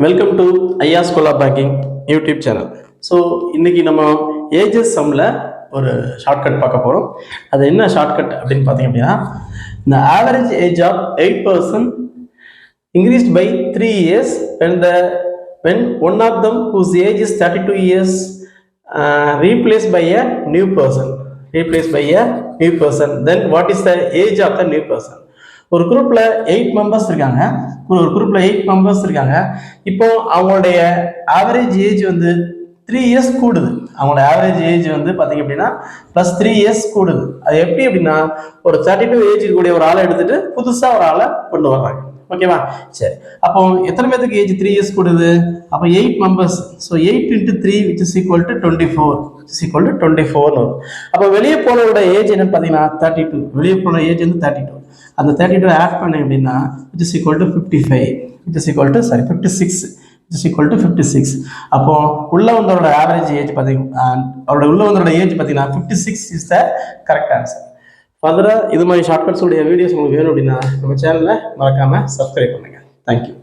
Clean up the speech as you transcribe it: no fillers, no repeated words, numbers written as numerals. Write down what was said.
Welcome to Ayya school of banking YouTube channel. So இன்னைக்கு நம்ம ages சம்மில் ஒரு ஷார்ட்கட் பார்க்க போகிறோம். அது என்ன ஷார்ட்கட் அப்படின்னு பார்த்தீங்க அப்படின்னா, இந்த average age of 8% increased by 3 years when one of them whose age is 32 years replaced by a new person. Then what is the age of the new person? ஒரு குரூப்ல 8 மெம்பர்ஸ் இருக்காங்க. இப்போ அவங்களுடைய ஆவரேஜ் ஏஜ் வந்து 3 years கூடுது. அவங்களோட average age வந்து பார்த்தீங்க அப்படின்னா ப்ளஸ் 3 இயர்ஸ் கூடுது. அது எப்படி அப்படின்னா, ஒரு 32 ஏஜ் இருக்கக்கூடிய ஒரு ஆளை எடுத்துட்டு புதுசாக ஒரு ஆளை கொண்டு வர்றாங்க. ஓகேவா? சரி, அப்போ எத்தனை பேருக்கு ஏஜ் 3 இயர்ஸ் கூடுது? அப்போ 8 members. So 8 into 3 which is equal to 24 வரும். அப்போ வெளியே போனவரோட ஏஜ் என்னன்னு பார்த்தீங்கன்னா 32. வெளியே போன ஏஜ் வந்து 32. அந்த 32 ஆட் பண்ண அப்படின்னா which is equal to 56. அப்போ உள்ள வந்தவரோட ஆவரேஜ் ஏஜ் பார்த்தீங்கன்னா உள்ள ஏஜ் பார்த்தீங்கன்னா 56 இஸ் த கரெக்ட் ஆன்சர். ஃபர்தராக இது மாதிரி ஷார்ட்கட்ஸ் உடைய வீடியோஸ் உங்களுக்கு வேணும் அப்படின்னா நம்ம சேனலை மறக்காம சப்ஸ்கிரைப் பண்ணுங்க. தேங்க்யூ.